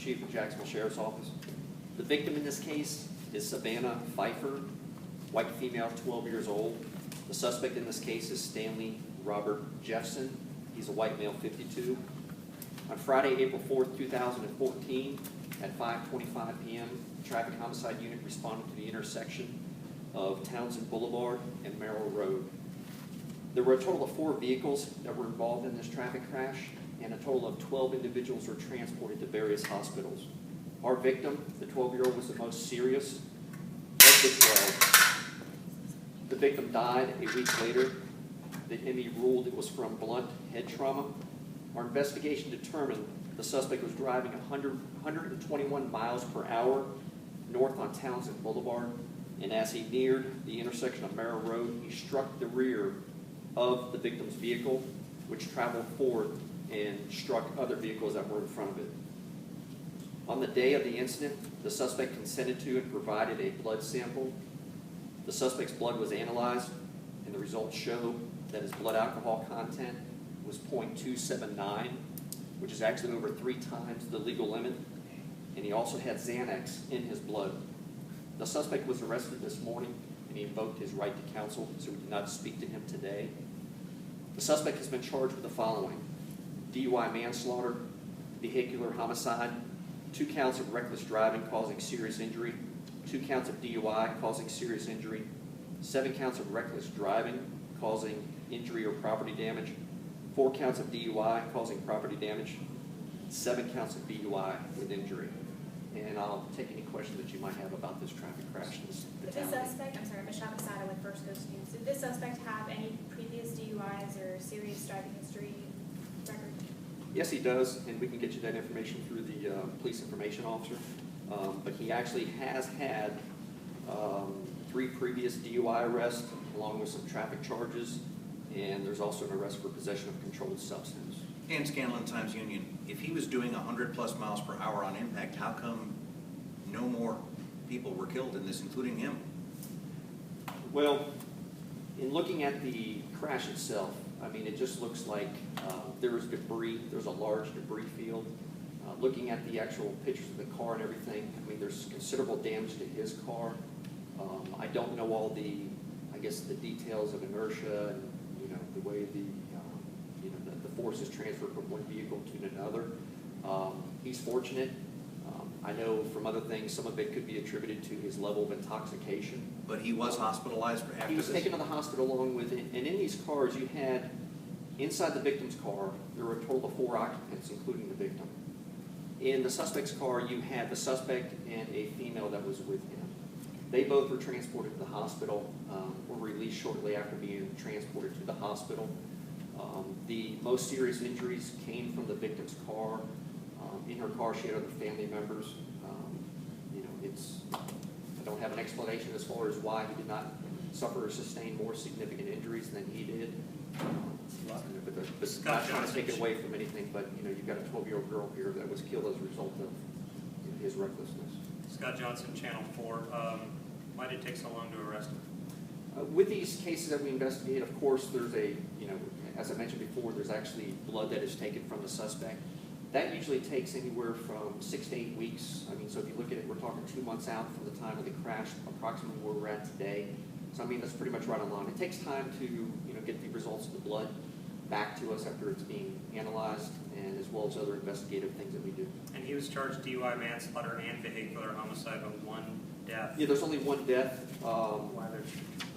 Chief of Jacksonville Sheriff's Office. The victim in this case is Savannah Pfieffer, white female, 12 years old. The suspect in this case is Stanley Robert Jefson. He's a white male, 52. On Friday, April 4th, 2014, at 5:25 p.m., the Traffic Homicide Unit responded to the intersection of Townsend Boulevard and Merrill Road. There were a total of 4 vehicles that were involved in this traffic crash, and a total of 12 individuals were transported to various hospitals. Our victim, the 12-year-old, was the most serious of the 12. The victim died a week later. The ME ruled it was from blunt head trauma. Our investigation determined the suspect was driving 121 miles per hour north on Townsend Boulevard, and as he neared the intersection of Merrill Road, he struck the rear of the victim's vehicle, which traveled forward and struck other vehicles that were in front of it. On the day of the incident, the suspect consented to and provided a blood sample. The suspect's blood was analyzed, and the results show that his blood alcohol content was 0.279, which is actually over 3 times the legal limit, and he also had Xanax in his blood. The suspect was arrested this morning, and he invoked his right to counsel, so we did not speak to him today. The suspect has been charged with the following: DUI manslaughter, vehicular homicide, 2 counts of reckless driving causing serious injury, 2 counts of DUI causing serious injury, 7 counts of reckless driving causing injury or property damage, 4 counts of DUI causing property damage, 7 counts of DUI with injury. And I'll take any questions that you might have about this traffic crash. Did this suspect, I'm sorry, Ms. Shamasada with First Coast News, did this suspect have any previous DUIs or serious driving history record? Yes, he does, and we can get you that information through the police information officer. But he actually has had 3 previous DUI arrests, along with some traffic charges, and there's also an arrest for possession of controlled substance. And Scanlon Times-Union, if he was doing 100+ miles per hour on impact, how come no more people were killed in this, including him? Well, in looking at the crash itself, I mean, it just looks like there was debris. There's a large debris field. Looking at the actual pictures of the car and everything, I mean, there's considerable damage to his car. I don't know all the, I guess, the details of inertia and, you know, the way the force is transferred from one vehicle to another. He's fortunate. I know from other things, some of it could be attributed to his level of intoxication. But he was hospitalized after He was this? taken to the hospital along with it. And in these cars, you had, inside the victim's car, there were a total of 4 occupants, including the victim. In the suspect's car, you had the suspect and a female that was with him. They both were transported to the hospital, were released shortly after being transported to the hospital. The most serious injuries came from the victim's car. In her car, she had other family members. You know, I don't have an explanation as far as why he did not suffer or sustain more significant injuries than he did. But not trying to take it away from anything, but you know, you've got a 12-year-old girl here that was killed as a result of his recklessness. Scott Johnson, Channel 4. Why did it take so long to arrest him? With these cases that we investigate, of course, there's as I mentioned before, there's actually blood that is taken from the suspect. That usually takes anywhere from 6 to 8 weeks. I mean, so if you look at it, we're talking 2 months out from the time of the crash, approximately where we're at today. So I mean, that's pretty much right on line. It takes time to get the results of the blood back to us after it's being analyzed, and as well as other investigative things that we do. And he was charged DUI manslaughter and vehicular homicide with 1 death. Yeah, there's only 1 death. Why there's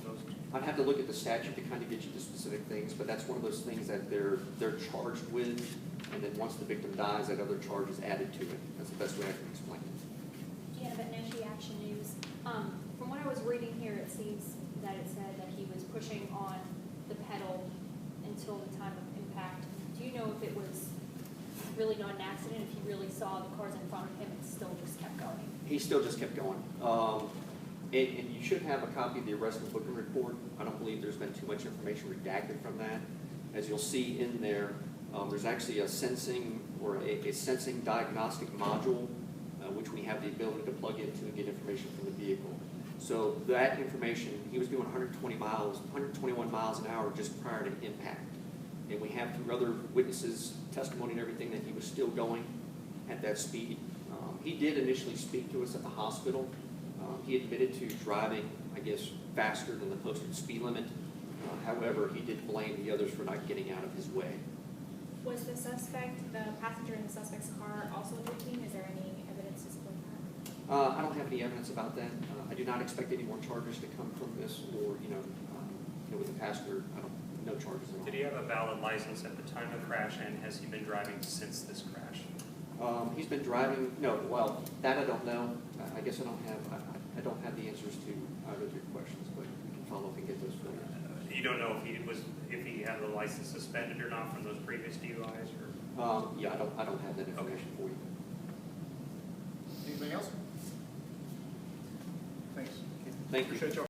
those 2? I'd have to look at the statute to kind of get you the specific things, but that's one of those things that they're charged with, and then once the victim dies, that other charge is added to it. That's the best way I can explain it. Yeah, but NSG Action News. From what I was reading here, it seems that it said that he was pushing on the pedal until the time of impact. Do you know if it was really not an accident, if he really saw the cars in front of him and still just kept going? He still just kept going. And you should have a copy of the arrest and booking report. I don't believe there's been too much information redacted from that. As you'll see in there, there's actually a sensing or a sensing diagnostic module, which we have the ability to plug into and get information from the vehicle. So that information, he was doing 121 miles an hour just prior to impact. And we have through other witnesses' testimony and everything that he was still going at that speed. He did initially speak to us at the hospital. He admitted to driving, I guess, faster than the posted speed limit. However, he did blame the others for not getting out of his way. Was the suspect, the passenger in the suspect's car, also drinking? Is there any evidence to support that? I don't have any evidence about that. I do not expect any more charges to come from this, or, with the passenger, no charges at all. Did he have a valid license at the time of the crash, and has he been driving since this crash? He's been driving, that I don't know. I guess I don't have the answers to either of your questions, but we can follow up and get those for you. You don't know if he had the license suspended or not from those previous DUIs, or? Yeah, I don't have that information for you. Anything else? Thanks. Thank you. Appreciate y'all.